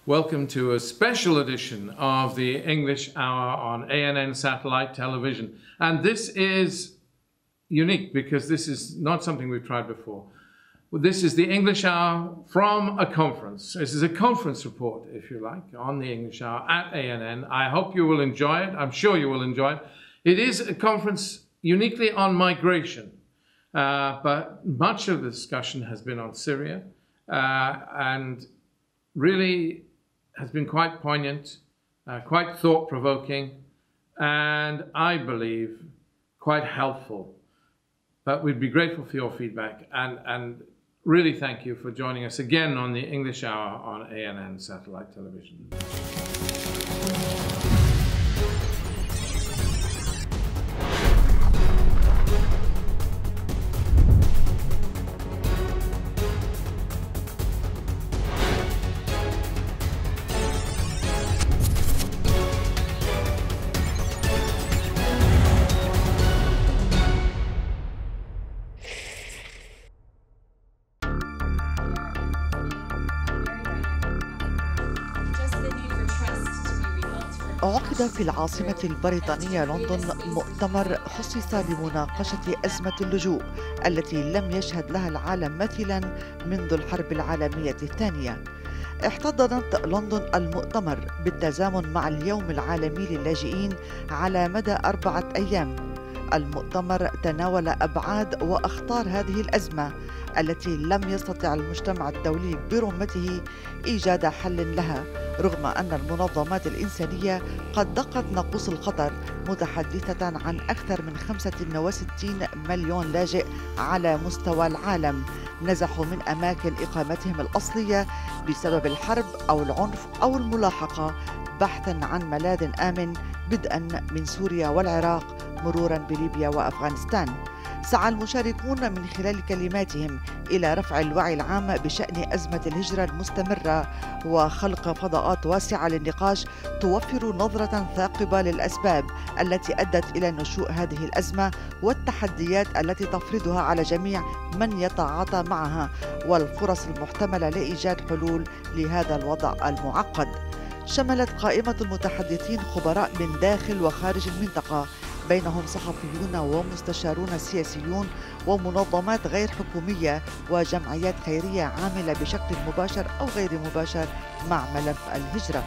Welcome to a special edition of the English Hour on ANN satellite television. And this is unique because this is not something we've tried before. This is the English Hour from a conference. This is a conference report, if you like, on the English Hour at ANN. I hope you will enjoy it. I'm sure you will enjoy it. It is a conference uniquely on migration, but much of the discussion has been on Syria and really has been quite poignant, quite thought-provoking, and I believe quite helpful. But we'd be grateful for your feedback and really thank you for joining us again on the English Hour on ANN satellite television. عقد في العاصمة البريطانية لندن مؤتمر خصص لمناقشة أزمة اللجوء التي لم يشهد لها العالم مثيلا منذ الحرب العالمية الثانية. احتضنت لندن المؤتمر بالتزامن مع اليوم العالمي للاجئين على مدى 4 أيام. المؤتمر تناول أبعاد وأخطار هذه الأزمة التي لم يستطع المجتمع الدولي برمته إيجاد حل لها، رغم أن المنظمات الإنسانية قد دقت ناقوس الخطر، متحدثة عن أكثر من 65 مليون لاجئ على مستوى العالم نزحوا من أماكن إقامتهم الأصلية بسبب الحرب أو العنف أو الملاحقة بحثاً عن ملاذ آمن، بدءاً من سوريا والعراق مروراً بليبيا وأفغانستان. سعى المشاركون من خلال كلماتهم إلى رفع الوعي العام بشأن أزمة الهجرة المستمرة وخلق فضاءات واسعة للنقاش توفر نظرة ثاقبة للأسباب التي أدت إلى نشوء هذه الأزمة والتحديات التي تفرضها على جميع من يتعاطى معها والفرص المحتملة لإيجاد حلول لهذا الوضع المعقد. شملت قائمة المتحدثين خبراء من داخل وخارج المنطقة، بينهم صحفيون ومستشارون سياسيون ومنظمات غير حكومية وجمعيات خيرية عاملة بشكل مباشر أو غير مباشر مع ملف الهجرة.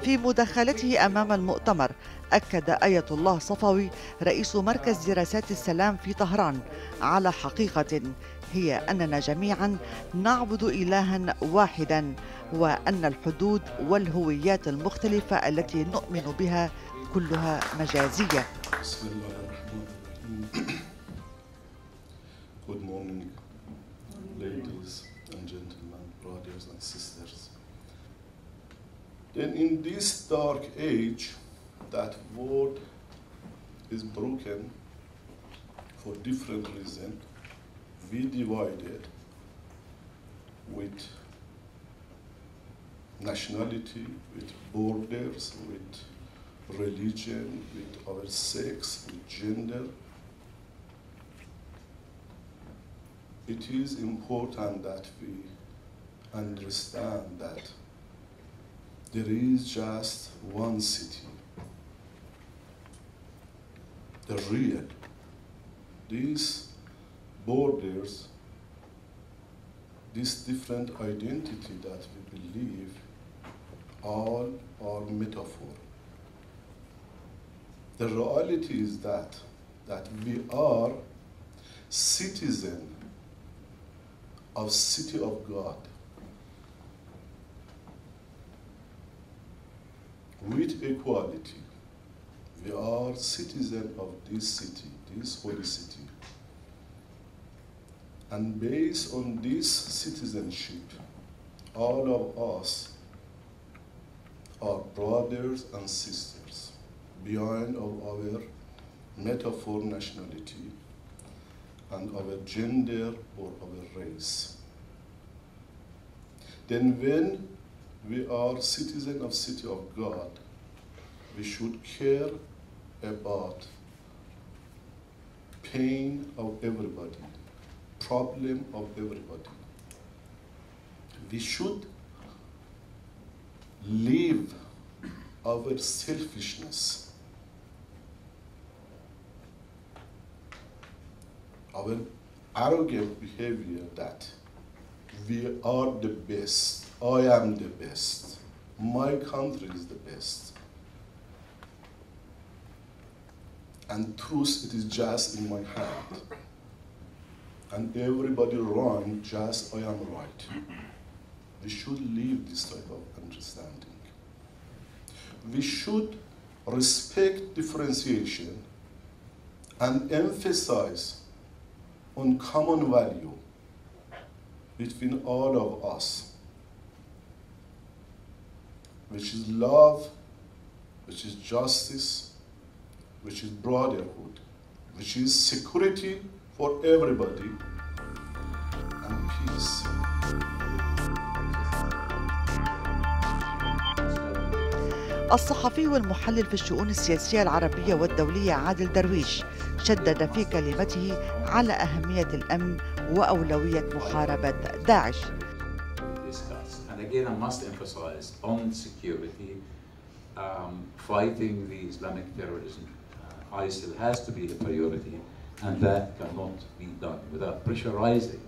في مداخلته أمام المؤتمر أكد آية الله صفوي رئيس مركز دراسات السلام في طهران على حقيقة هي أننا جميعا نعبد إلها واحدا وأن الحدود والهويات المختلفة التي نؤمن بها كلها مجازية. بسم الله الرحمن الرحيم. Good morning, ladies and gentlemen, brothers and sisters. Then in this dark age, that world is broken for different reasons. We divided with nationality, with borders, with religion, with our sex, with gender. It is important that we understand that there is just one city, the real. These borders, this different identity that we believe, all are metaphor. The reality is that we are citizen of city of God. With equality, we are citizen of this city, this holy city. And based on this citizenship, all of us are brothers and sisters beyond of our metaphor nationality and our gender or our race. Then when we are citizens of city of God, we should care about pain of everybody, problem of everybody. We should leave our selfishness, our arrogant behavior that we are the best, I am the best, my country is the best. And truth, it is just in my hand. And everybody wrong, just I am right. We should leave this type of understanding. We should respect differentiation and emphasize on common value between all of us, which is love, which is justice, which is brotherhood, which is security for everybody, and peace. الصحفي والمحلل في الشؤون السياسية العربية والدولية عادل درويش شدد في كلمته على أهمية الأمن وأولوية محاربة داعش. And again, I must emphasize on security, fighting the Islamic terrorism. ISIL has to be the priority, and that cannot be done without pressurizing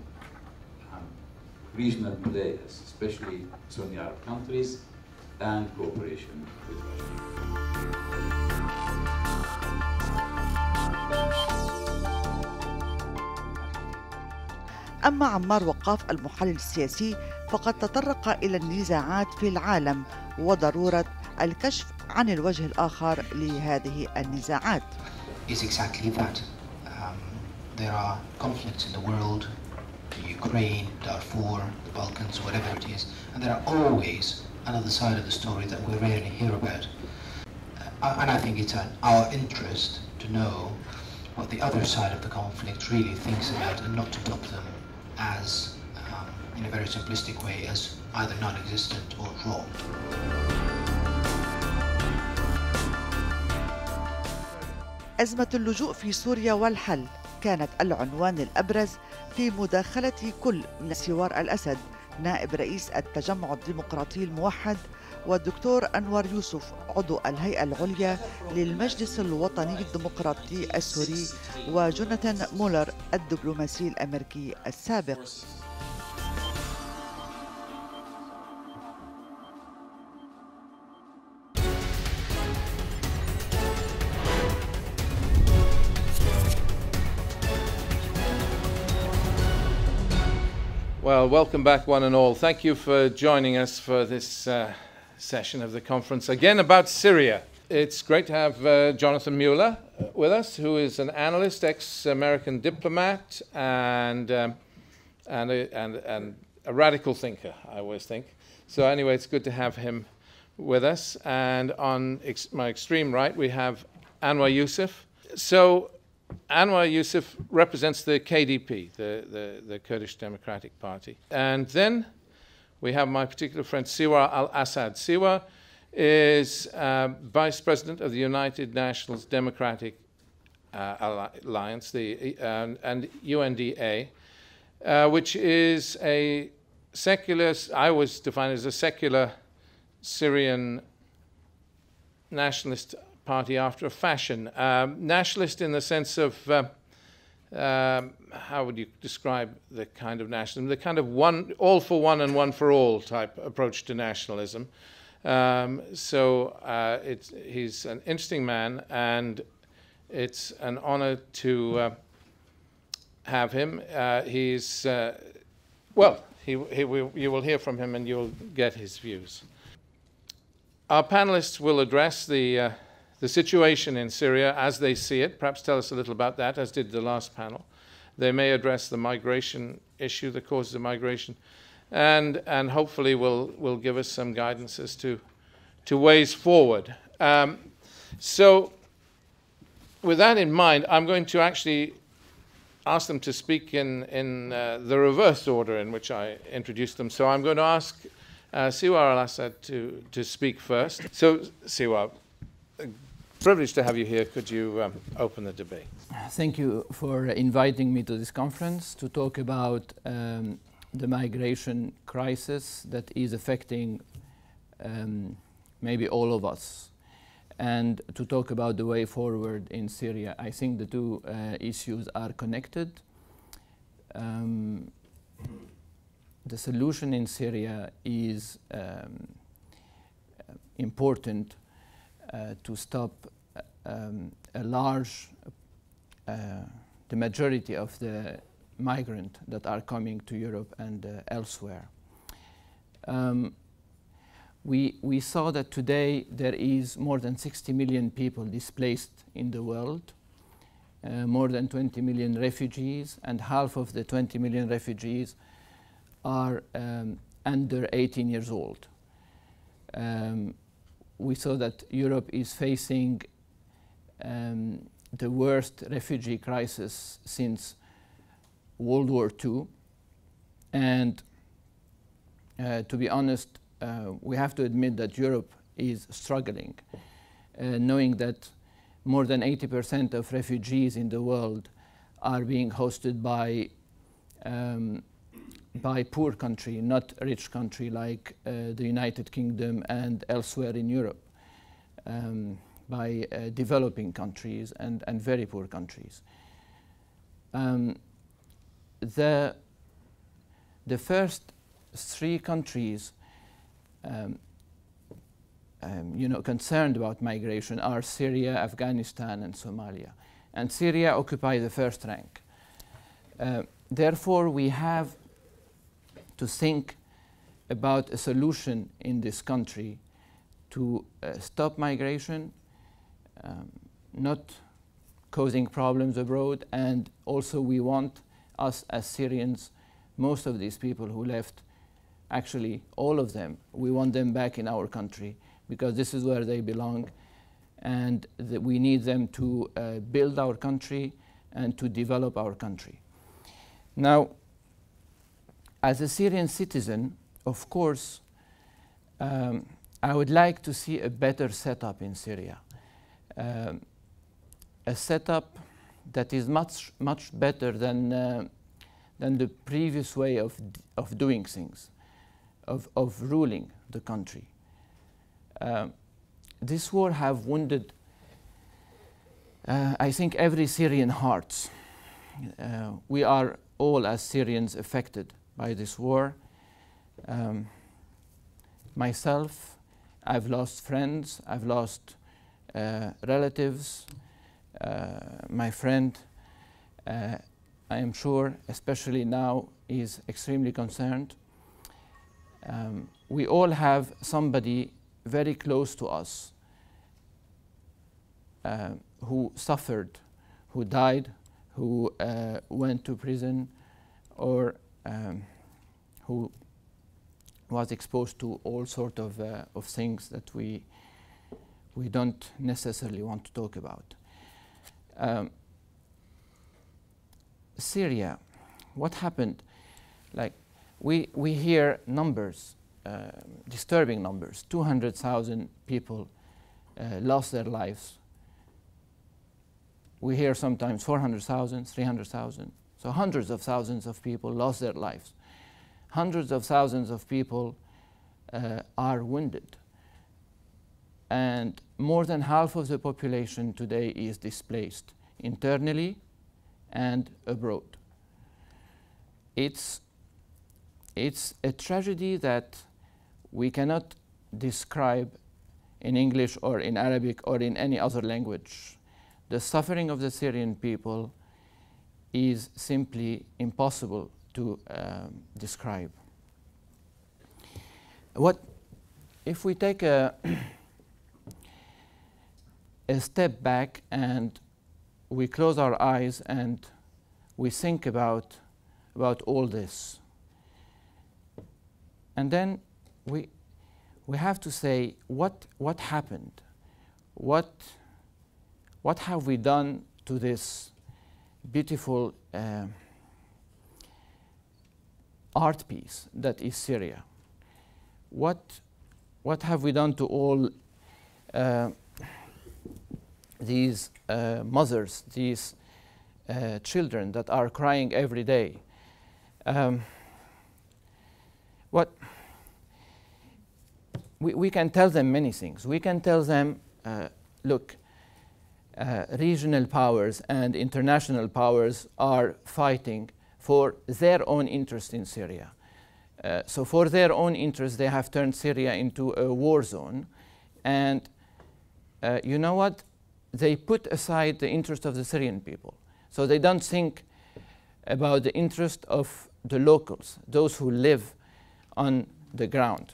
regional players, especially Sunni Arab countries, and cooperation with Russia. أما عمار وقاف المحلل السياسي فقد تطرق إلى النزاعات في العالم وضرورة الكشف عن الوجه الآخر لهذه النزاعات. Is exactly that. There are conflicts in the world, the Ukraine, Darfur, the Balkans, whatever it is, and there are always another side of the story that we rarely hear about. And I think it's in our interest to know what the other side of the conflict really thinks about, and not to adopt them as, in a very simplistic way, as either non-existent or wrong. أزمة اللجوء في سوريا والحل كانت العنوان الأبرز في مداخلة كل من سوار الأسد نائب رئيس التجمع الديمقراطي الموحد، والدكتور أنور يوسف عضو الهيئة العليا للمجلس الوطني الديمقراطي السوري، وجوناثان مولر الدبلوماسي الأمريكي السابق. Well, welcome back one and all. Thank you for joining us for this session of the conference, again about Syria. It's great to have Jonathan Mueller with us, who is an analyst, ex-American diplomat, and a radical thinker, I always think. So anyway, it's good to have him with us. And on my extreme right, we have Anwar Yusuf. So Anwar Yusuf represents the KDP, the Kurdish Democratic Party. And then we have my particular friend, Siwar Al-Assad. Siwar is Vice President of the United Nations Democratic Alliance, and UNDA, which is a secular, I always define it as a secular Syrian nationalist party after a fashion. Nationalist in the sense of, how would you describe the kind of nationalism? The kind of one, all for one and one for all type approach to nationalism. He's an interesting man, and it's an honor to have him. You will hear from him and you'll get his views. Our panelists will address the situation in Syria as they see it, perhaps tell us a little about that, as did the last panel. They may address the migration issue, the causes of migration, and hopefully will give us some guidance as to ways forward. So with that in mind, I'm going to actually ask them to speak in the reverse order in which I introduced them. So I'm going to ask Siwar Al-Assad to speak first. So Siwar, privileged to have you here. Could you open the debate? Thank you for inviting me to this conference to talk about the migration crisis that is affecting maybe all of us, and to talk about the way forward in Syria. I think the two issues are connected. The solution in Syria is important to stop the majority of the migrants that are coming to Europe and elsewhere. We saw that today there is more than 60 million people displaced in the world, more than 20 million refugees, and half of the 20 million refugees are under 18 years old. We saw that Europe is facing the worst refugee crisis since World War II. And to be honest, we have to admit that Europe is struggling, knowing that more than 80% of refugees in the world are being hosted by poor country, not rich country like the United Kingdom and elsewhere in Europe, by developing countries and very poor countries. The first three countries concerned about migration are Syria, Afghanistan, and Somalia. And Syria occupies the first rank. Therefore, we have to think about a solution in this country to stop migration, not causing problems abroad, and also we want us as Syrians, most of these people who left, actually all of them, we want them back in our country because this is where they belong, and we need them to build our country and to develop our country. Now, as a Syrian citizen, of course, I would like to see a better setup in Syria. A setup that is much better than the previous way of doing things, of ruling the country. This war have wounded, I think, every Syrian heart. We are all as Syrians affected by this war. Myself, I've lost friends, I've lost relatives. My friend, I am sure, especially now, is extremely concerned. We all have somebody very close to us who suffered, who died, who went to prison, or who was exposed to all sorts of things that we don't necessarily want to talk about. Syria, what happened? Like, we hear numbers, disturbing numbers. 200,000 people lost their lives. We hear sometimes 400,000, 300,000. So hundreds of thousands of people lost their lives. Hundreds of thousands of people are wounded. And more than half of the population today is displaced internally and abroad. It's a tragedy that we cannot describe in English or in Arabic or in any other language. The suffering of the Syrian people is simply impossible to describe. If we take a step back and we close our eyes and we think about all this, and then we have to say what happened, what have we done to this beautiful art piece that is Syria? What have we done to all these mothers, these children that are crying every day? what we can tell them many things. We can tell them, look, regional powers and international powers are fighting for their own interest in Syria. So for their own interest, they have turned Syria into a war zone. And you know what? They put aside the interest of the Syrian people. So they don't think about the interest of the locals, those who live on the ground,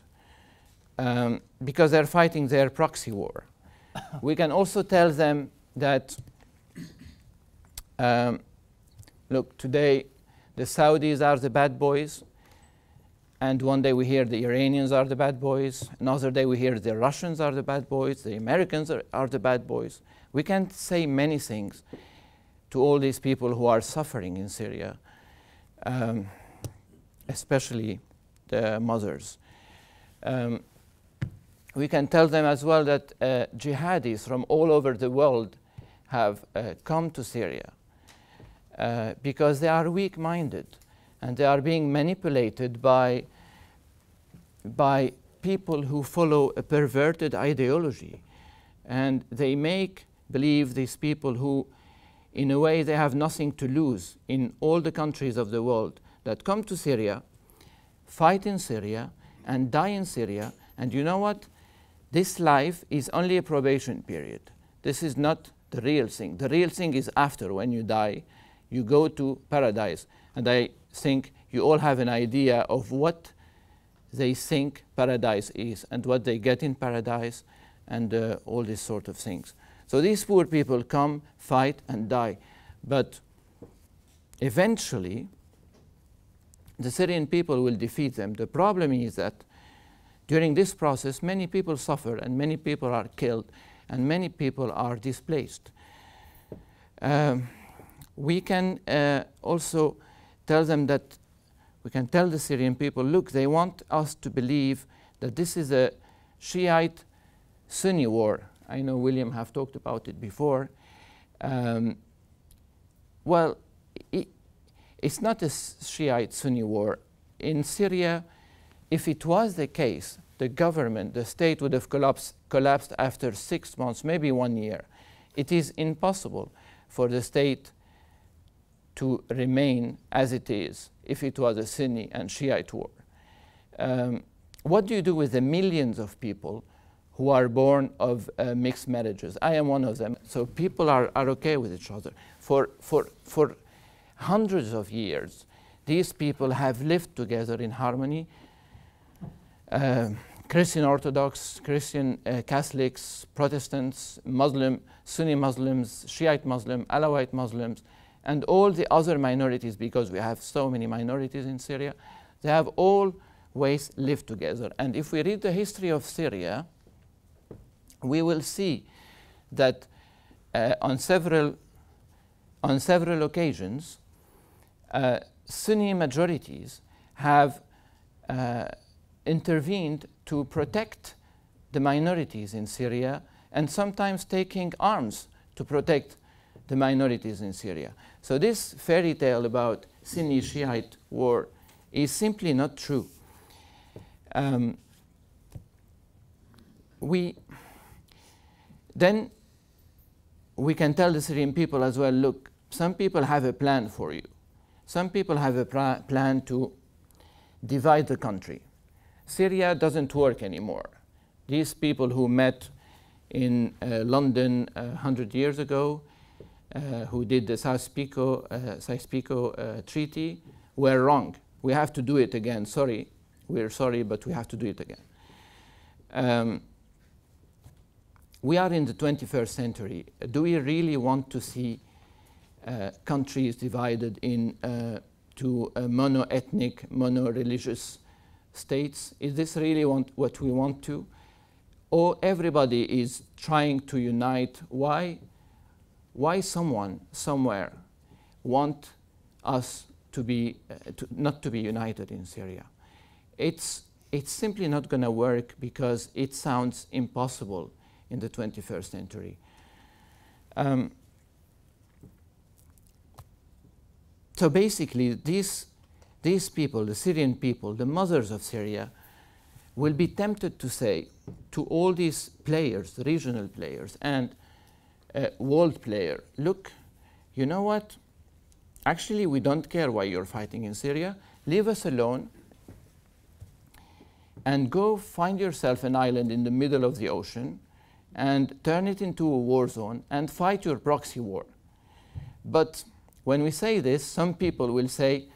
because they're fighting their proxy war. We can also tell them that, look, today the Saudis are the bad boys, and one day we hear the Iranians are the bad boys, another day we hear the Russians are the bad boys, the Americans are the bad boys. We can say many things to all these people who are suffering in Syria, especially the mothers. We can tell them as well that jihadis from all over the world have come to Syria because they are weak-minded and they are being manipulated by people who follow a perverted ideology. And they make believe these people who, in a way, they have nothing to lose in all the countries of the world that come to Syria, fight in Syria, and die in Syria. And you know what? This life is only a probation period. This is not the real thing. The real thing is after, when you die, you go to paradise. And I think you all have an idea of what they think paradise is and what they get in paradise and all these sort of things. So these poor people come, fight, and die. But eventually, the Syrian people will defeat them. The problem is that during this process, many people suffer and many people are killed and many people are displaced. We can also tell them that, we can tell the Syrian people, look, they want us to believe that this is a Shiite Sunni war. I know William have talked about it before. Well, it's not a Shiite Sunni war. In Syria, if it was the case, the government, the state would have collapsed after 6 months, maybe 1 year. It is impossible for the state to remain as it is if it was a Sunni and Shiite war. What do you do with the millions of people who are born of mixed marriages? I am one of them. So people are okay with each other. For hundreds of years, these people have lived together in harmony. Christian Orthodox, Christian Catholics, Protestants, Muslim, Sunni Muslims, Shiite Muslim, Alawite Muslims, and all the other minorities, because we have so many minorities in Syria, they have always lived together. And if we read the history of Syria, we will see that on several occasions, Sunni majorities have intervened to protect the minorities in Syria, and sometimes taking arms to protect the minorities in Syria. So this fairy tale about Sunni Shiite war is simply not true. Then we can tell the Syrian people as well, look, some people have a plan for you. Some people have a plan to divide the country. Syria doesn't work anymore. These people who met in London 100 years ago, who did the Sykes-Picot Treaty, were wrong. We have to do it again. Sorry, we're sorry, but we have to do it again. We are in the 21st century. Do we really want to see countries divided into mono-ethnic, mono-religious states? Is this really what we want to? Or everybody is trying to unite? Why someone somewhere want us to be not to be united in Syria? It's simply not going to work because it sounds impossible in the 21st century. So basically, these these people, the Syrian people, the mothers of Syria, will be tempted to say to all these players, regional players and world player, look, you know what? Actually, we don't care why you're fighting in Syria. Leave us alone and go find yourself an island in the middle of the ocean and turn it into a war zone and fight your proxy war. But when we say this, some people will say,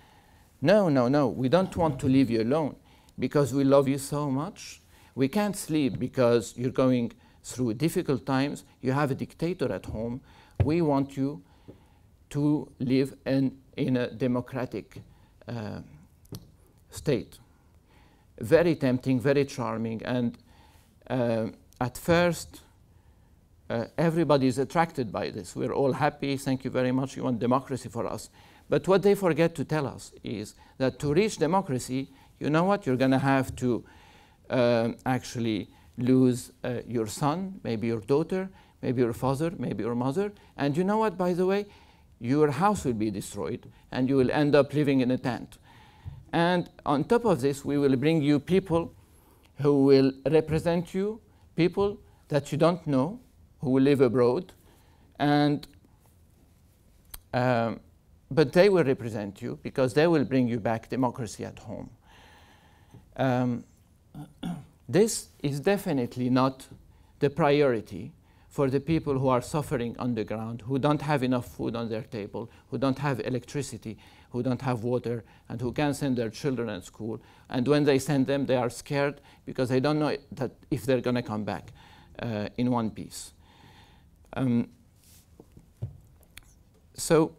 no, no, no, we don't want to leave you alone because we love you so much. We can't sleep because you're going through difficult times. You have a dictator at home. We want you to live in a democratic state. Very tempting, very charming, and at first, everybody is attracted by this. We're all happy, thank you very much, you want democracy for us. But what they forget to tell us is that to reach democracy, you know what, you're going to have to actually lose your son, maybe your daughter, maybe your father, maybe your mother. And you know what, by the way, your house will be destroyed and you will end up living in a tent. And on top of this, we will bring you people who will represent you, people that you don't know, who will live abroad, and but they will represent you because they will bring you back democracy at home. This is definitely not the priority for the people who are suffering on the ground, who don't have enough food on their table, who don't have electricity, who don't have water, and who can't send their children at school. And when they send them, they are scared because they don't know that if they're going to come back in one piece. So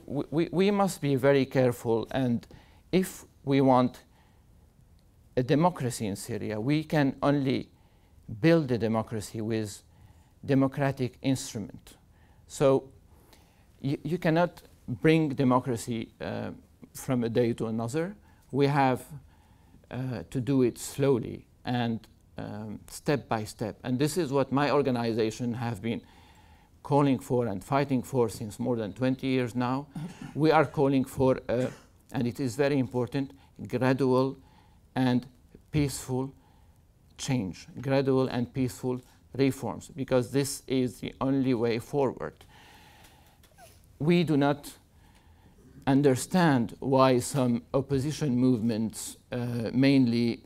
we must be very careful, and if we want a democracy in Syria, we can only build a democracy with democratic instrument. So you cannot bring democracy from a day to another. We have to do it slowly and step by step. And this is what my organization have been calling for and fighting for since more than 20 years now. We are calling for, and it is very important, gradual and peaceful change, gradual and peaceful reforms, because this is the only way forward. We do not understand why some opposition movements, mainly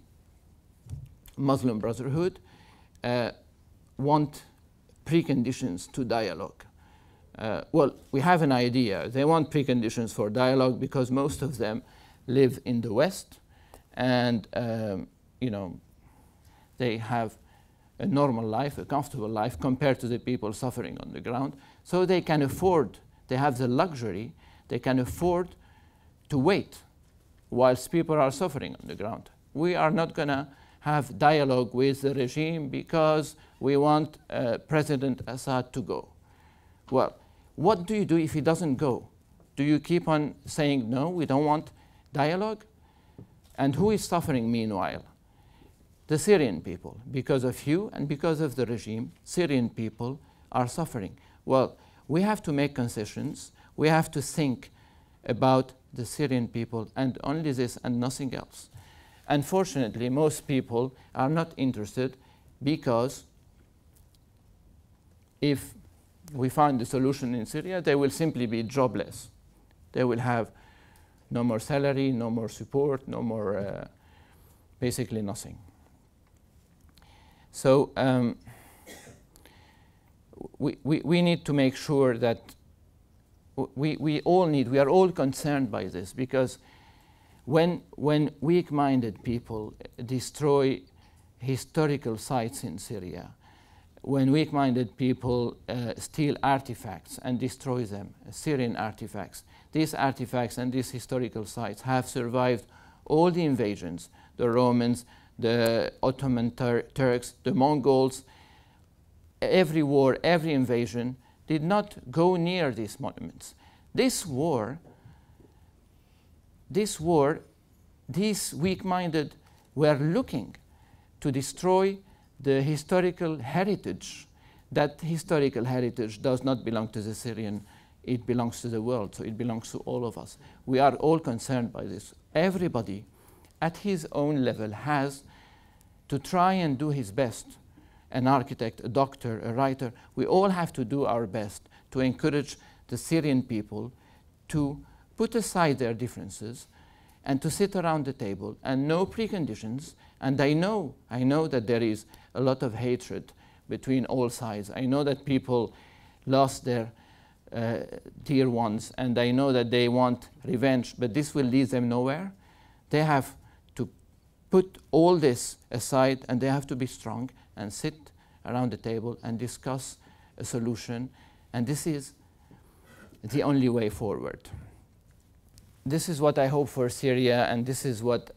Muslim Brotherhood, want preconditions to dialogue. Well, we have an idea. They want preconditions for dialogue because most of them live in the West, and you know, they have a normal life, a comfortable life compared to the people suffering on the ground. So they can afford, they have the luxury, they can afford to wait whilst people are suffering on the ground. We are not going to have dialogue with the regime because we want President Assad to go. Well, what do you do if he doesn't go? Do you keep on saying, no, we don't want dialogue? And who is suffering meanwhile? The Syrian people. Because of you and because of the regime, Syrian people are suffering. Well, we have to make concessions. We have to think about the Syrian people and only this and nothing else. Unfortunately, most people are not interested because if we find the solution in Syria, they will simply be jobless. They will have no more salary, no more support, no more, basically nothing. So we need to make sure that we are all concerned by this, because when weak-minded people destroy historical sites in Syria, when weak-minded people steal artifacts and destroy them, Syrian artifacts, these artifacts and these historical sites have survived all the invasions, the Romans, the Ottoman Turks, the Mongols. Every war, every invasion did not go near these monuments. This war, these weak-minded were looking to destroy the historical heritage. That historical heritage does not belong to the Syrian it belongs to the world, so it belongs to all of us. We are all concerned by this. Everybody at his own level has to try and do his best. An architect, a doctor, a writer, we all have to do our best to encourage the Syrian people to put aside their differences and to sit around the table, and no preconditions. And I know that there is a lot of hatred between all sides. I know that people lost their dear ones, and I know that they want revenge, but this will lead them nowhere. They have to put all this aside, and they have to be strong and sit around the table and discuss a solution, and this is the only way forward. This is what I hope for Syria, and this is what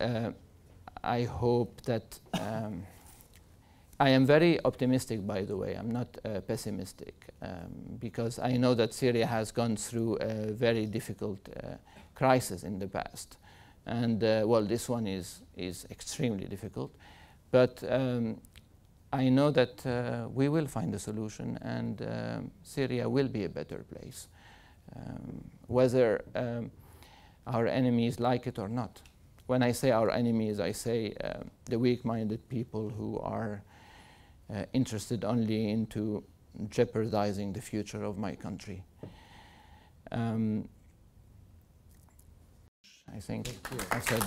I hope that I am very optimistic, by the way. I'm not pessimistic, because I know that Syria has gone through a very difficult crisis in the past. And well, this one is extremely difficult. But I know that we will find a solution, and Syria will be a better place, whether our enemies like it or not. When I say our enemies, I say the weak-minded people who are interested only into jeopardizing the future of my country. I think I said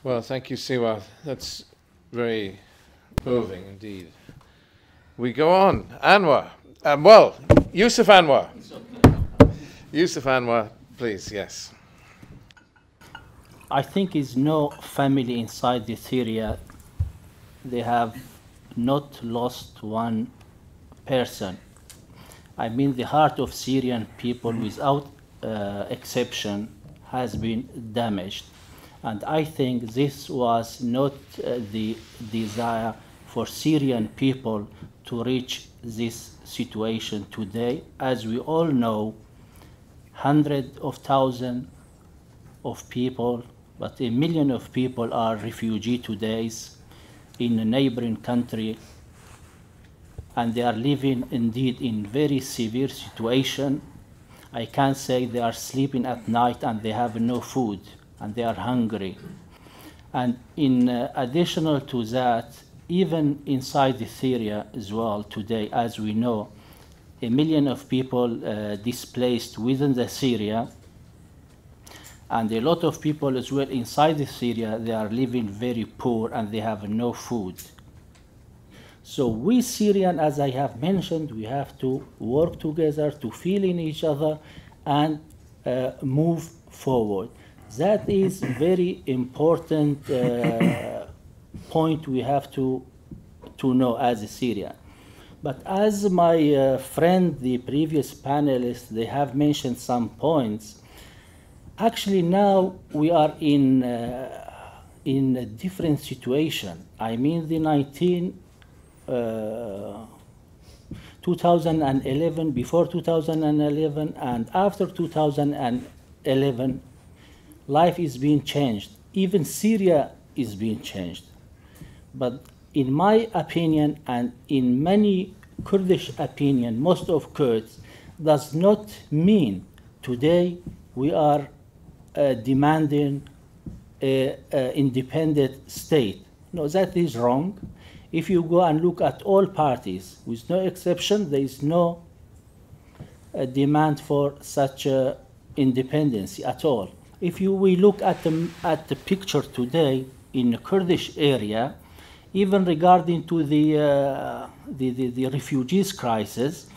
Well, thank you, Siwar. That's very moving indeed. We go on. Anwar. Well, Yusuf Anwar. Yusuf Anwar, please, yes. I think is no family inside the Syria. They have not lost one person. I mean, the heart of Syrian people, without exception, has been damaged. And I think this was not the desire for Syrian people to reach this situation today. As we all know, hundreds of thousands of people, but 1 million of people are refugees today in a neighboring country, and they are living indeed in very severe situation. I can say they are sleeping at night and they have no food and they are hungry. And in additional to that, even inside the Syria as well today, as we know, 1 million of people displaced within the Syria, and a lot of people as well inside the Syria, they are living very poor and they have no food. So we Syrians, as I have mentioned, we have to work together to feel in each other and move forward. That is very important point we have to know as a Syrian. But as my friend, the previous panelists, they have mentioned some points. Actually, now we are in a different situation. I mean, the 2011, before 2011, and after 2011, life is being changed. Even Syria is being changed. But in my opinion, and in many Kurdish opinion, most of Kurds, does not mean today we are demanding an independent state. No, that is wrong. If you go and look at all parties, with no exception, there is no demand for such independence at all. If we look at the picture today in the Kurdish area, even regarding to the refugees crisis,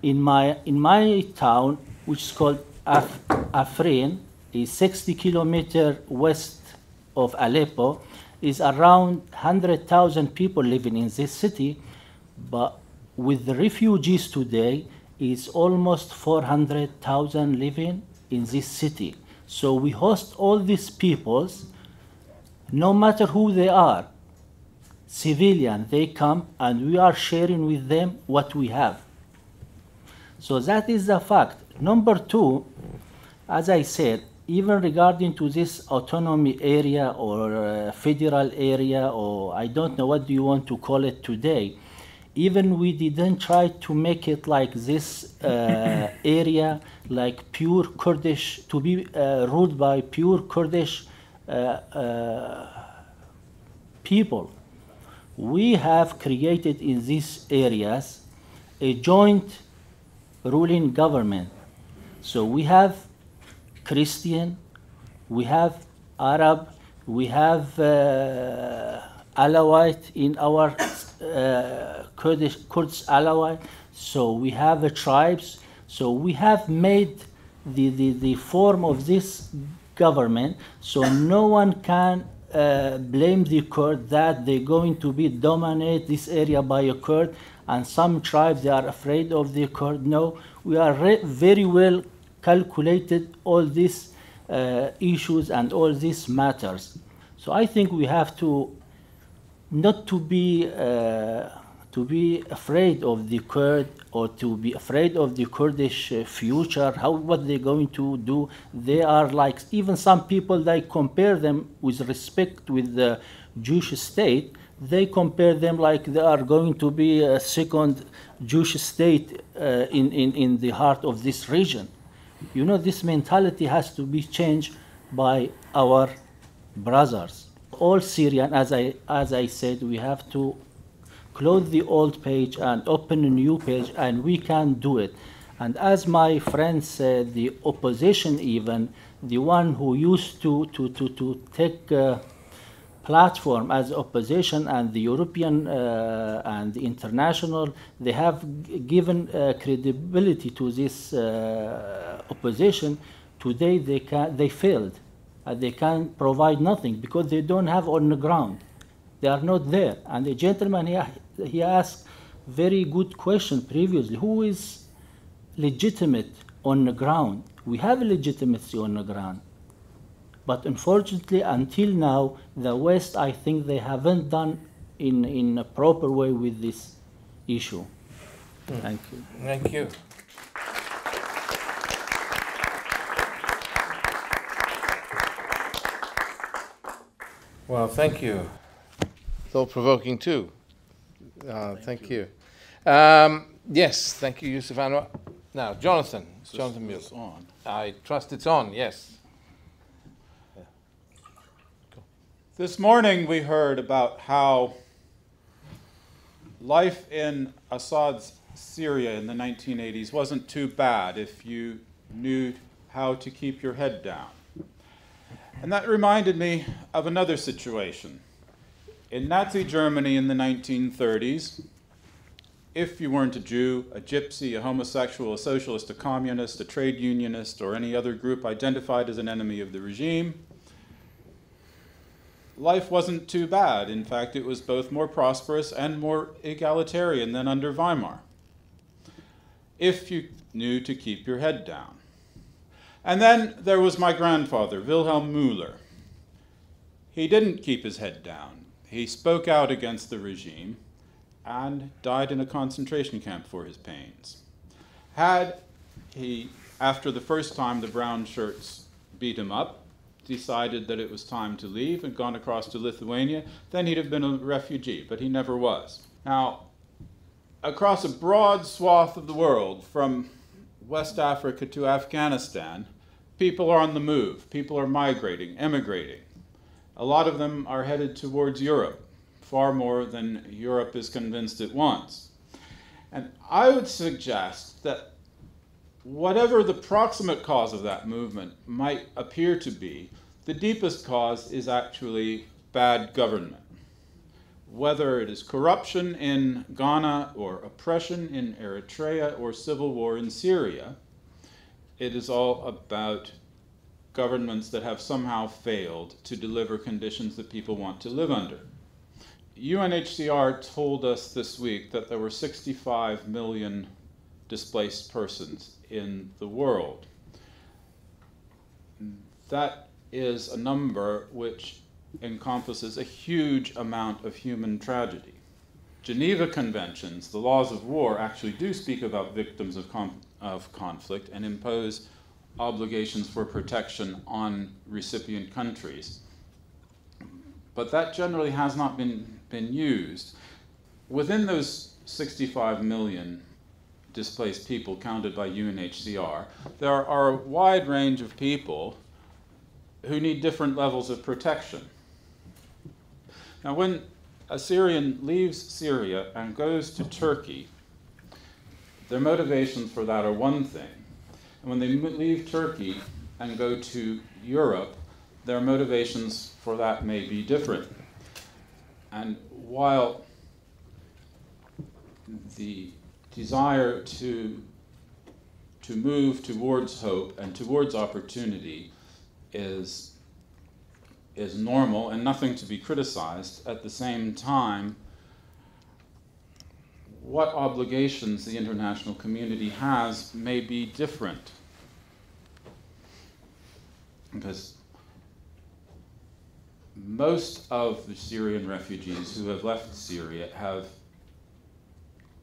in my town, which is called Afrin, is 60 kilometers west of Aleppo, is around 100,000 people living in this city, but with the refugees today, is almost 400,000 living in this city. So we host all these peoples, no matter who they are, civilian, they come and we are sharing with them what we have. So that is the fact. Number two, as I said, even regarding to this autonomy area or federal area, or I don't know what do you want to call it today, even we didn't try to make it like this area, like pure Kurdish, to be ruled by pure Kurdish people. We have created in these areas a joint ruling government. So we have Christian, we have Arab, we have Alawite in our Kurds Alawite. So we have tribes. So we have made the form of this government so no one can blame the Kurd that they're going to be dominate this area by a Kurd, and some tribes they are afraid of the Kurd. No, we are very well calculated all these issues and all these matters. So I think we have to not to be afraid of the Kurd or to be afraid of the Kurdish future, what they're going to do. They are like, even some people, they compare them with respect with the Jewish state. They compare them like they are going to be a second Jewish state in the heart of this region. You know, this mentality has to be changed by our brothers. All Syrian, as I said, we have to close the old page and open a new page, and we can do it. And as my friend said, the opposition, even the one who used to take platform as opposition, and the European and the international, they have given credibility to this opposition. Today they failed. They can provide nothing because they don't have on the ground. They are not there. And the gentleman he asked very good question previously. Who is legitimate on the ground? We have legitimacy on the ground. But unfortunately, until now, the West, I think they haven't done in a proper way with this issue. Thank you. Thank you. Well, thank you. Thought-provoking too. Thank you. Yes, thank you, Yusuf Anwar. Now, Jonathan Muir. On. I trust it's on, yes. This morning we heard about how life in Assad's Syria in the 1980s wasn't too bad if you knew how to keep your head down. And that reminded me of another situation. In Nazi Germany in the 1930s, if you weren't a Jew, a gypsy, a homosexual, a socialist, a communist, a trade unionist, or any other group identified as an enemy of the regime, life wasn't too bad. In fact, it was both more prosperous and more egalitarian than under Weimar, if you knew to keep your head down. And then there was my grandfather, Wilhelm Müller. He didn't keep his head down. He spoke out against the regime and died in a concentration camp for his pains. Had he, after the first time the brown shirts beat him up, decided that it was time to leave and gone across to Lithuania, then he'd have been a refugee, but he never was. Now, across a broad swath of the world, from West Africa to Afghanistan, people are on the move. People are migrating, emigrating. A lot of them are headed towards Europe, far more than Europe is convinced it wants. And I would suggest that whatever the proximate cause of that movement might appear to be, the deepest cause is actually bad government. Whether it is corruption in Ghana or oppression in Eritrea or civil war in Syria, it is all about governments that have somehow failed to deliver conditions that people want to live under. UNHCR told us this week that there were 65 million displaced persons in the world. That is a number which encompasses a huge amount of human tragedy. Geneva Conventions, the laws of war, actually do speak about victims of conflict and impose obligations for protection on recipient countries. But that generally has not been used. Within those 65 million displaced people counted by UNHCR, there are a wide range of people who need different levels of protection. Now, when a Syrian leaves Syria and goes to Turkey, their motivations for that are one thing. And when they leave Turkey and go to Europe, their motivations for that may be different. And while the desire to move towards hope and towards opportunity is normal and nothing to be criticized, at the same time, what obligations the international community has may be different. Because most of the Syrian refugees who have left Syria have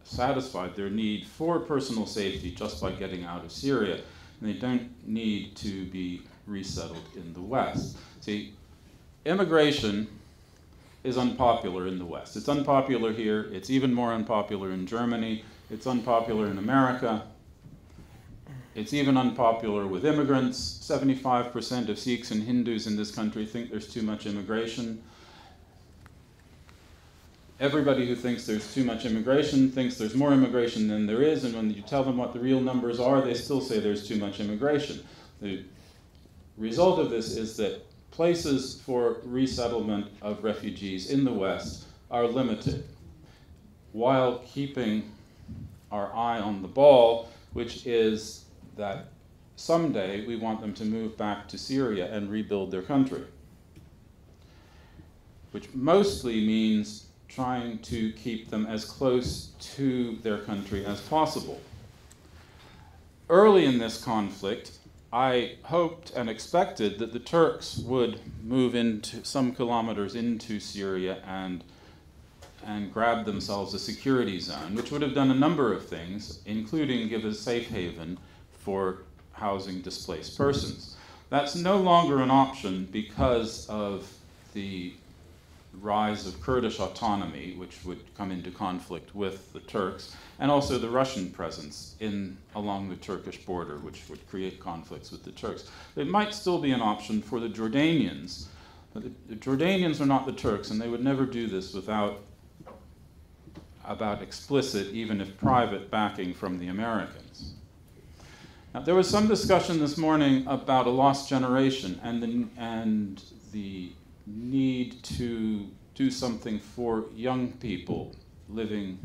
satisfied their need for personal safety just by getting out of Syria, and they don't need to be resettled in the West. See, immigration is unpopular in the West. It's unpopular here. It's even more unpopular in Germany. It's unpopular in America. It's even unpopular with immigrants. 75% of Sikhs and Hindus in this country think there's too much immigration. Everybody who thinks there's too much immigration thinks there's more immigration than there is, and when you tell them what the real numbers are, they still say there's too much immigration. The result of this is that places for resettlement of refugees in the West are limited, while keeping our eye on the ball, which is that someday we want them to move back to Syria and rebuild their country, which mostly means trying to keep them as close to their country as possible. Early in this conflict, I hoped and expected that the Turks would move into some kilometers into Syria and grab themselves a security zone, which would have done a number of things, including give a safe haven for housing displaced persons. That's no longer an option because of the rise of Kurdish autonomy, which would come into conflict with the Turks, and also the Russian presence along the Turkish border, which would create conflicts with the Turks. It might still be an option for the Jordanians, but the Jordanians are not the Turks, and they would never do this without explicit, even if private, backing from the Americans. Now, there was some discussion this morning about a lost generation and the need to do something for young people living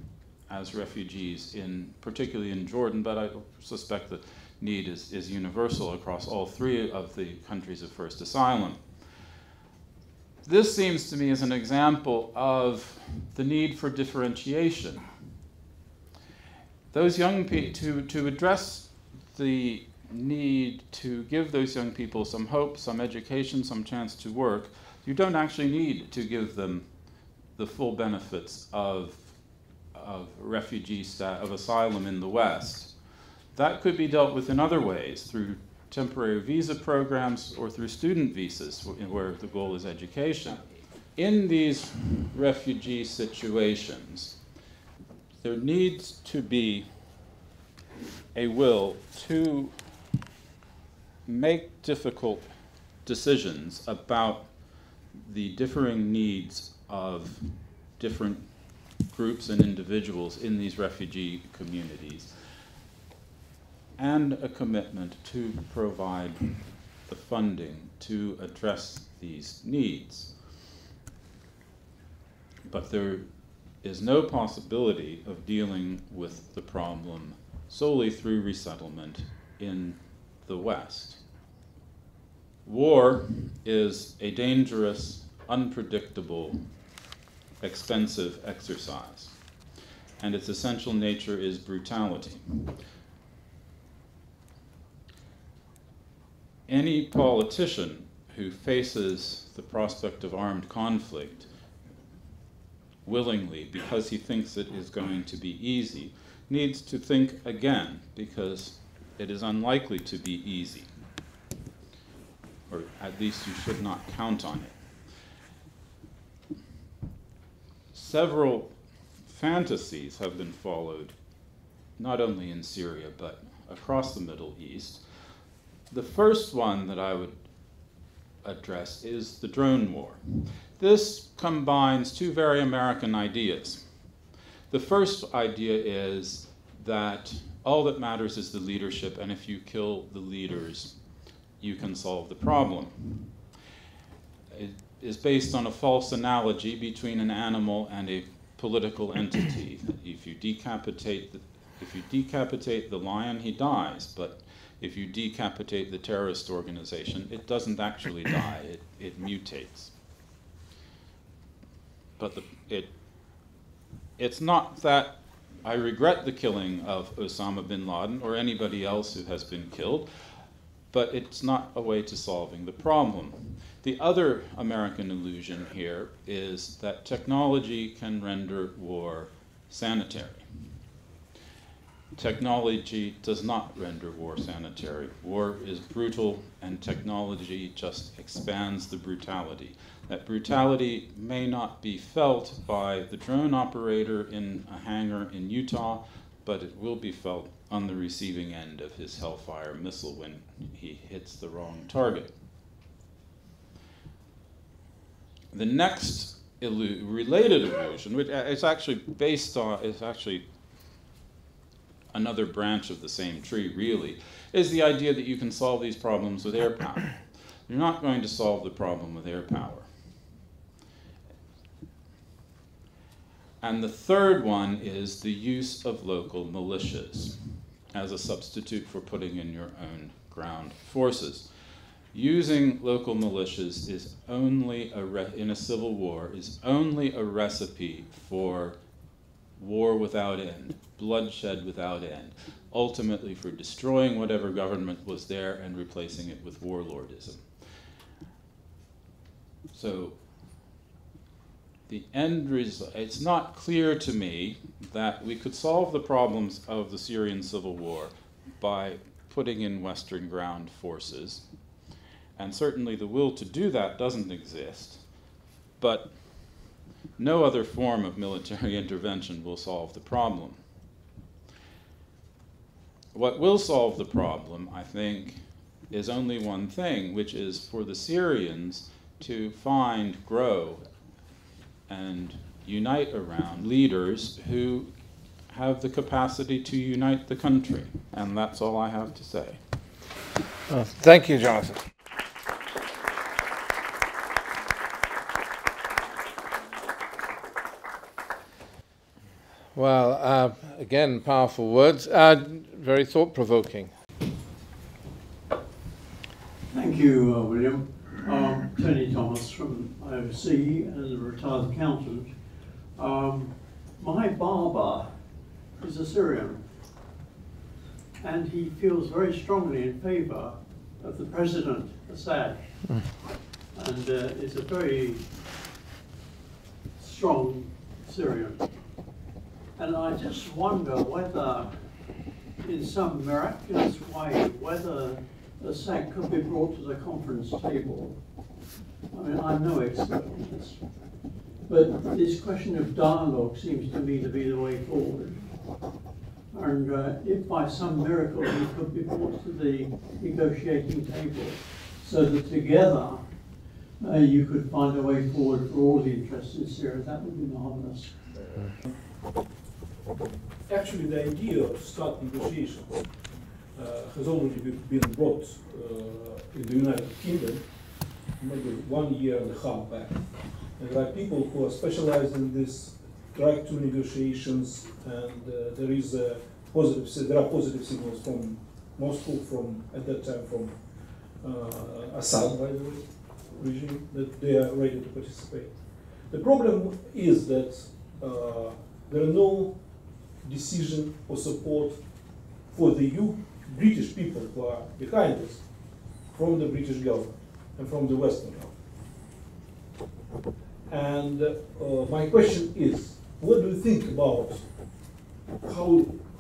as refugees, particularly in Jordan, but I suspect the need is universal across all three of the countries of first asylum. This seems to me as an example of the need for differentiation. Those young people, to address the need to give those young people some hope, some education, some chance to work, you don't actually need to give them the full benefits of asylum in the West. That could be dealt with in other ways, through temporary visa programs or through student visas, where the goal is education. In these refugee situations, there needs to be a will to make difficult decisions about the differing needs of different groups and individuals in these refugee communities, and a commitment to provide the funding to address these needs. But there is no possibility of dealing with the problem solely through resettlement in the West. War is a dangerous, unpredictable, expensive exercise, and its essential nature is brutality. Any politician who faces the prospect of armed conflict willingly because he thinks it is going to be easy needs to think again, because it is unlikely to be easy, or at least you should not count on it. Several fantasies have been followed, not only in Syria, but across the Middle East. The first one that I would address is the drone war. This combines two very American ideas. The first idea is that all that matters is the leadership, and if you kill the leaders, you can solve the problem. It is based on a false analogy between an animal and a political entity. If you decapitate the lion, he dies, but if you decapitate the terrorist organization, it doesn't actually die, it mutates. But it's not that I regret the killing of Osama bin Laden or anybody else who has been killed, but it's not a way to solving the problem. The other American illusion here is that technology can render war sanitary. Technology does not render war sanitary. War is brutal, and technology just expands the brutality. That brutality may not be felt by the drone operator in a hangar in Utah, but it will be felt on the receiving end of his Hellfire missile when he hits the wrong target. The next related illusion, which is actually based on, is actually another branch of the same tree, really, is the idea that you can solve these problems with air power. You're not going to solve the problem with air power. And the third one is the use of local militias as a substitute for putting in your own ground forces. Using local militias is only in a civil war is only a recipe for war without end, bloodshed without end, ultimately for destroying whatever government was there and replacing it with warlordism. So the end result, it's not clear to me that we could solve the problems of the Syrian civil war by putting in Western ground forces. And certainly the will to do that doesn't exist, but no other form of military intervention will solve the problem. What will solve the problem, I think, is only one thing, which is for the Syrians to find, grow, and unite around leaders who have the capacity to unite the country. And that's all I have to say. Thank you, Jonathan. Well, again, powerful words, very thought-provoking. Thank you, William. Tony Thomas from IOC and a retired accountant. My barber is a Syrian, and he feels very strongly in favour of the President Assad, and is a very strong Syrian. And I just wonder whether, in some miraculous way, whether Assad could be brought to the conference table. I mean, I'm no expert on this, but this question of dialogue seems to me to be the way forward. And if by some miracle he could be brought to the negotiating table, so that together you could find a way forward for all the interests in Syria, that would be marvelous. Actually, the idea to start negotiations has already been brought in the United Kingdom maybe 1.5 years back. And there are people who are specialized in this track to negotiations, and there are positive signals from Moscow, from at that time from Assad, by the way, regime, that they are ready to participate. The problem is that there are no decision or support for the British people who are behind this from the British government and from the Western government. And my question is, what do you think about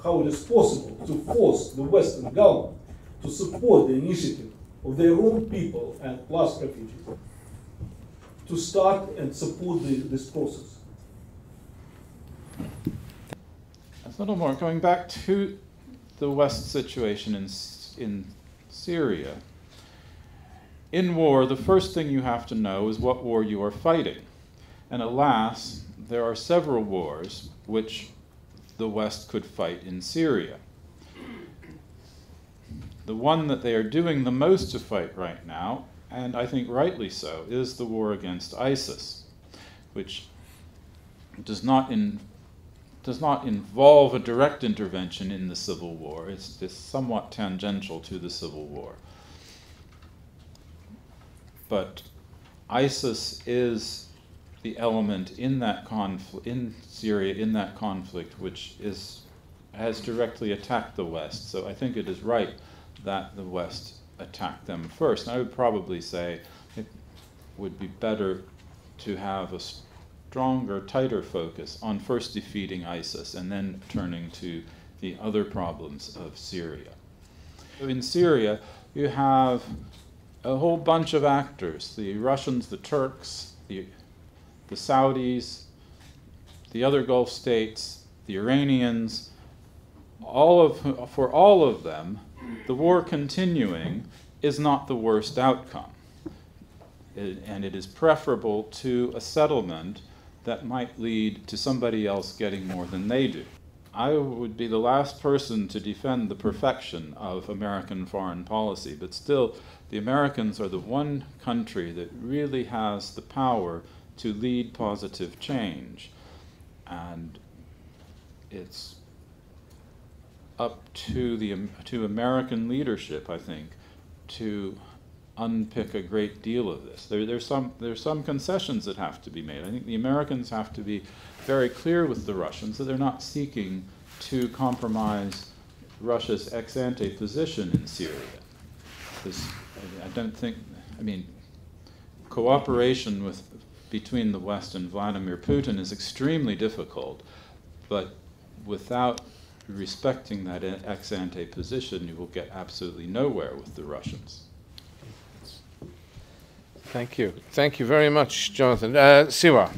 how it is possible to force the Western government to support the initiative of their own people and plus refugees to start and support this process. A little more, going back to the West situation in Syria. In war, the first thing you have to know is what war you are fighting. And alas, there are several wars which the West could fight in Syria. The one that they are doing the most to fight right now, and I think rightly so, is the war against ISIS, which does not involve a direct intervention in the civil war. It's somewhat tangential to the civil war. But ISIS is the element in that in Syria, in that conflict, which has directly attacked the West. So I think it is right that the West attack them first. And I would probably say it would be better to have a stronger, tighter focus on first defeating ISIS and then turning to the other problems of Syria. So in Syria, you have a whole bunch of actors: the Russians, the Turks, the Saudis, the other Gulf states, the Iranians. For all of them, the war continuing is not the worst outcome. And it is preferable to a settlement that might lead to somebody else getting more than they do. I would be the last person to defend the perfection of American foreign policy, but still, the Americans are the one country that really has the power to lead positive change. And it's up to American leadership, I think, to unpick a great deal of this. There's some concessions that have to be made. I think the Americans have to be very clear with the Russians that they're not seeking to compromise Russia's ex-ante position in Syria. Because I don't think, I mean, cooperation between the West and Vladimir Putin is extremely difficult, but without respecting that ex-ante position, you will get absolutely nowhere with the Russians. Thank you. Thank you very much, Jonathan. Siwar.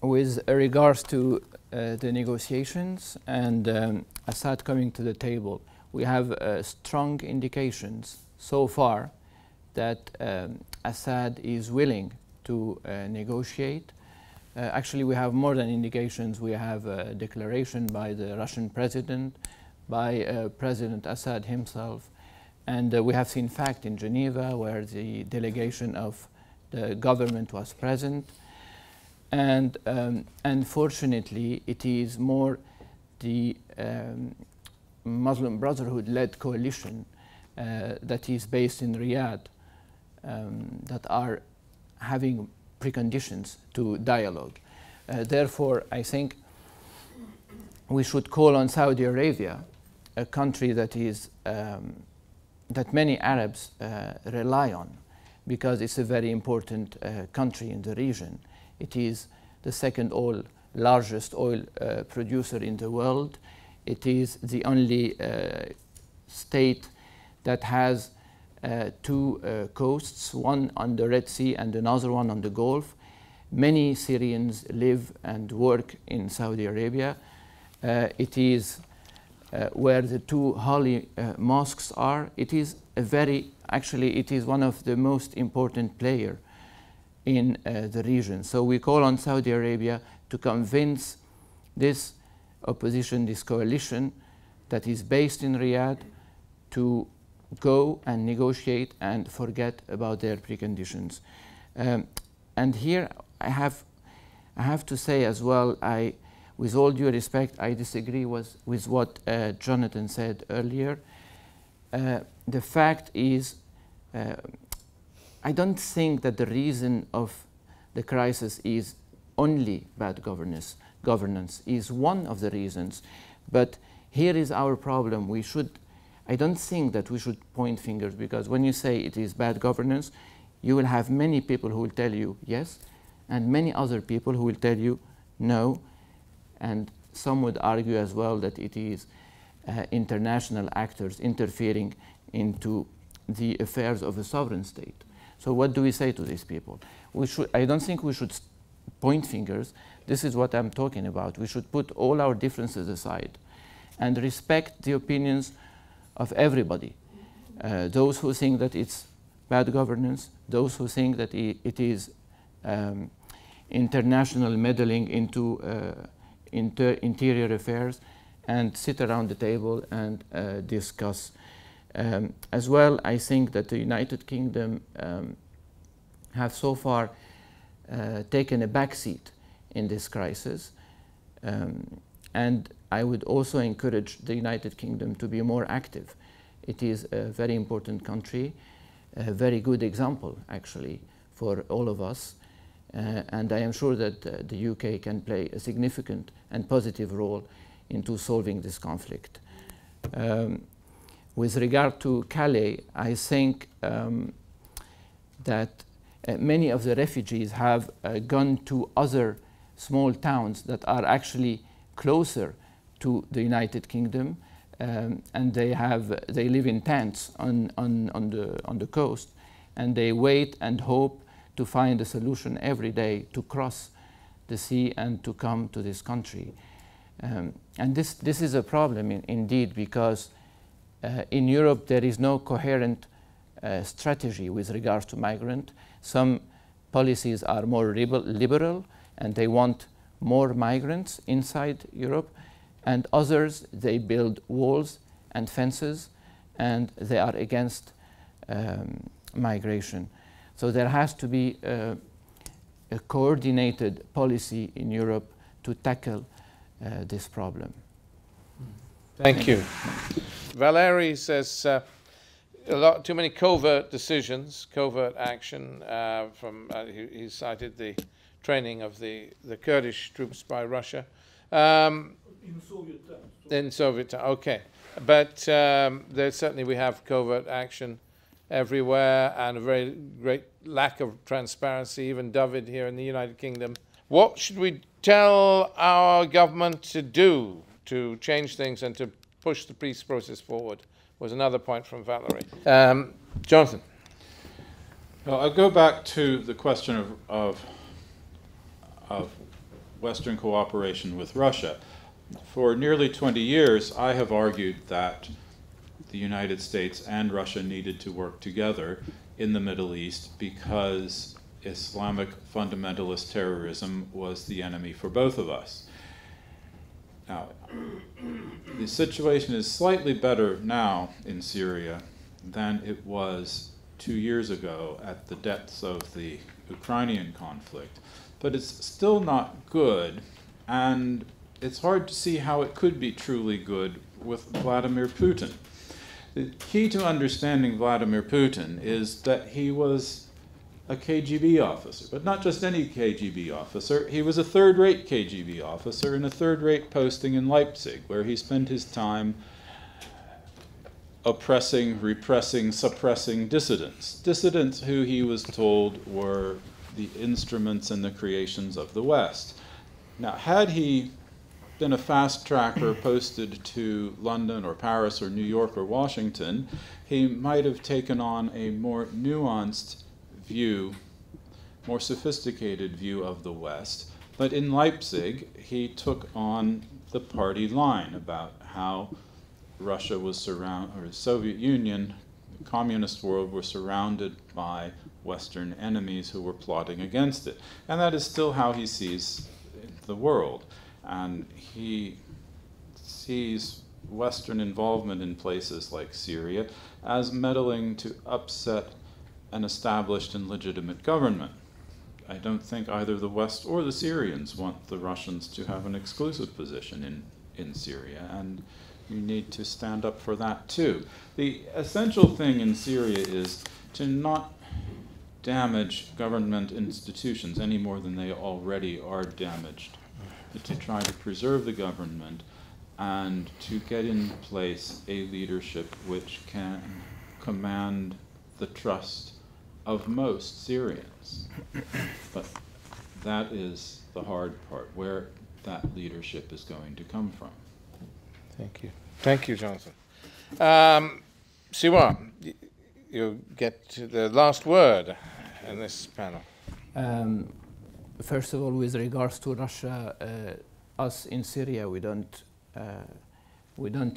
With regards to the negotiations and Assad coming to the table, we have strong indications so far that Assad is willing to negotiate. Actually, we have more than indications. We have a declaration by the Russian president, by President Assad himself, and we have seen fact in Geneva where the delegation of the government was present. And unfortunately, it is more the Muslim Brotherhood-led coalition that is based in Riyadh that are having preconditions to dialogue. Therefore, I think we should call on Saudi Arabia, a country that is that many Arabs rely on, because it's a very important country in the region. It is the second largest oil producer in the world. It is the only state that has two coasts, one on the Red Sea and another one on the Gulf. Many Syrians live and work in Saudi Arabia. It is where the two holy mosques are. It is actually it is one of the most important players in the region. So we call on Saudi Arabia to convince this opposition, this coalition that is based in Riyadh, to go and negotiate and forget about their preconditions. And here I have to say as well, with all due respect, I disagree with what Jonathan said earlier. The fact is, I don't think that the reason of the crisis is only bad governance. Governance is one of the reasons, but here is our problem. I don't think that we should point fingers, because when you say it is bad governance, you will have many people who will tell you yes, and many other people who will tell you no. And some would argue as well that it is international actors interfering into the affairs of a sovereign state. So what do we say to these people? I don't think we should point fingers. This is what I'm talking about. We should put all our differences aside and respect the opinions of everybody. Those who think that it's bad governance, those who think that it is international meddling into interior affairs, and sit around the table and discuss. As well, I think that the United Kingdom have so far taken a backseat in this crisis, and I would also encourage the United Kingdom to be more active. It is a very important country, a very good example actually for all of us, and I am sure that the UK can play a significant and positive role into solving this conflict. With regard to Calais, I think that many of the refugees have gone to other small towns that are actually closer to the United Kingdom, and they live in tents on the coast, and they wait and hope to find a solution every day to cross the sea and to come to this country. And this is a problem indeed, because in Europe there is no coherent strategy with regards to migrants. Some policies are more liberal and they want more migrants inside Europe, and others, they build walls and fences and they are against migration. So there has to be a coordinated policy in Europe to tackle this problem. Thank you. Valery says too many covert decisions, covert action. He cited the training of the Kurdish troops by Russia. In Soviet times. In Soviet times, okay. But there certainly we have covert action everywhere and a very great lack of transparency, even David here in the United Kingdom. What should we tell our government to do to change things and to push the peace process forward? Was another point from Valerie. Jonathan. Well, I'll go back to the question of Western cooperation with Russia. For nearly 20 years, I have argued that the United States and Russia needed to work together in the Middle East because Islamic fundamentalist terrorism was the enemy for both of us. Now, the situation is slightly better now in Syria than it was 2 years ago at the depths of the Ukrainian conflict, but it's still not good, and it's hard to see how it could be truly good with Vladimir Putin. The key to understanding Vladimir Putin is that he was a KGB officer, but not just any KGB officer. He was a third-rate KGB officer in a third-rate posting in Leipzig, where he spent his time oppressing, repressing, suppressing dissidents. Dissidents who he was told were the instruments and the creations of the West. Now, had he been a fast tracker posted to London or Paris or New York or Washington, he might have taken on a more nuanced view, more sophisticated view of the West. But in Leipzig, he took on the party line about how Russia was surrounded, or the Soviet Union, the communist world, were surrounded by Western enemies who were plotting against it. And that is still how he sees the world. And he sees Western involvement in places like Syria as meddling to upset an established and legitimate government. I don't think either the West or the Syrians want the Russians to have an exclusive position in Syria, and you need to stand up for that too. The essential thing in Syria is to not damage government institutions any more than they already are damaged, but to try to preserve the government and to get in place a leadership which can command the trust of most Syrians. But that is the hard part, where that leadership is going to come from. Thank you. Thank you, Jonathan. Siwar, you get the last word in this panel. First of all, with regards to Russia, us in Syria, we don't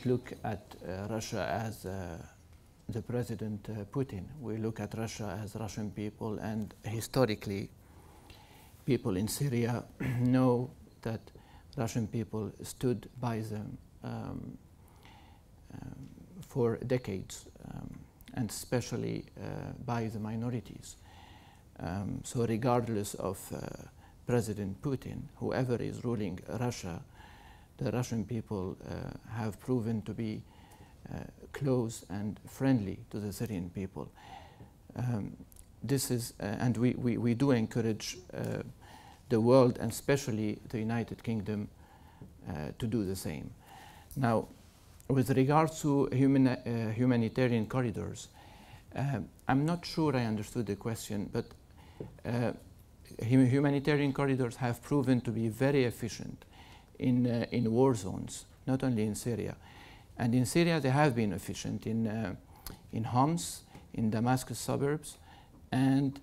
look at Russia as the President Putin. We look at Russia as Russian people, and historically, people in Syria know that Russian people stood by them for decades, and especially by the minorities. So regardless of President Putin, whoever is ruling Russia, the Russian people have proven to be close and friendly to the Syrian people. This is, and we do encourage the world, and especially the United Kingdom, to do the same. Now, with regards to humanitarian corridors, I'm not sure I understood the question, but humanitarian corridors have proven to be very efficient in war zones, not only in Syria. And in Syria, they have been efficient in Homs, in Damascus suburbs, and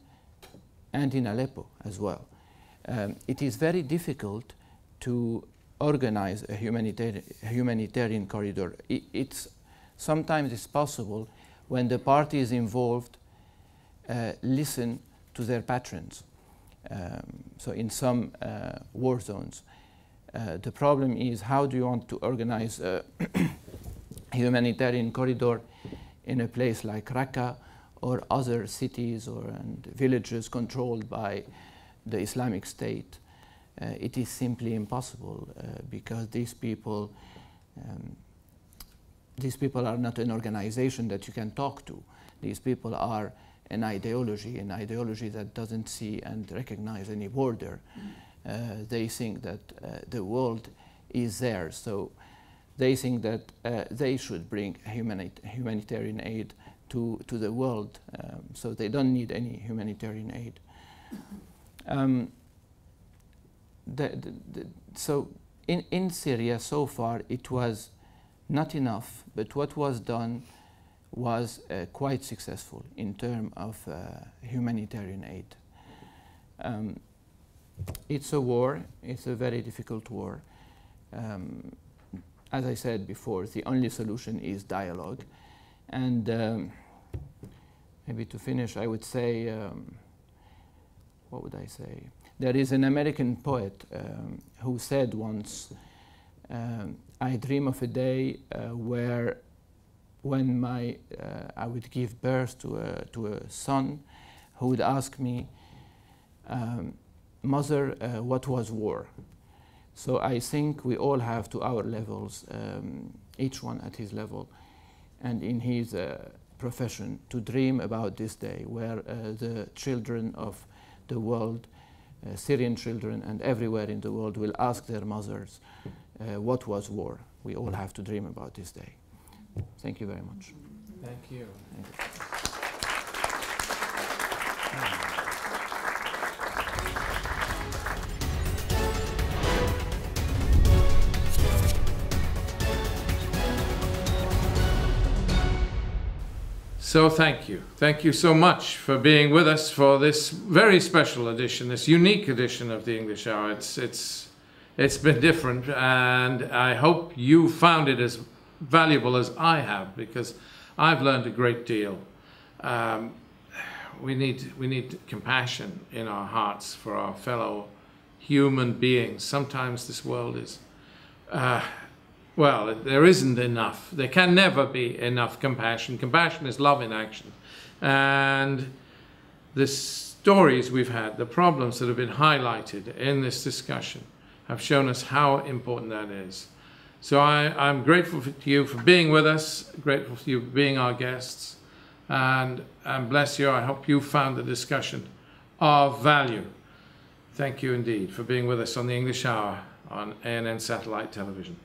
in Aleppo as well. It is very difficult to organize a humanitarian corridor. Sometimes it's possible when the parties involved listen to their patrons. So in some war zones, the problem is, how do you want to organize a humanitarian corridor in a place like Raqqa or other cities and villages controlled by the Islamic State? It is simply impossible because these people are not an organization that you can talk to. These people are an ideology that doesn't see and recognize any border. They think that the world is theirs, so they think that they should bring humanitarian aid to the world, so they don't need any humanitarian aid. So in Syria so far it was not enough, but what was done was quite successful in terms of humanitarian aid. It's a war, it's a very difficult war. As I said before, the only solution is dialogue. And maybe to finish, I would say, what would I say? There is an American poet who said once, I dream of a day when I would give birth to a son who would ask me, Mother, what was war? So I think we all have, to our levels, each one at his level and in his profession, to dream about this day where the children of the world, Syrian children and everywhere in the world, will ask their mothers, what was war? We all have to dream about this day. Thank you very much. Thank you. Thank you. So thank you. Thank you so much for being with us for this very special edition, this unique edition of the English Hour. It's been different, and I hope you found it as valuable as I have, because I've learned a great deal. We need compassion in our hearts for our fellow human beings. Sometimes this world is well, there isn't enough. There can never be enough compassion. Compassion is love in action. And the stories we've had, the problems that have been highlighted in this discussion have shown us how important that is. So I'm grateful to you for being with us, grateful for you for being our guests, and bless you. I hope you found the discussion of value. Thank you indeed for being with us on the English Hour on ANN Satellite Television.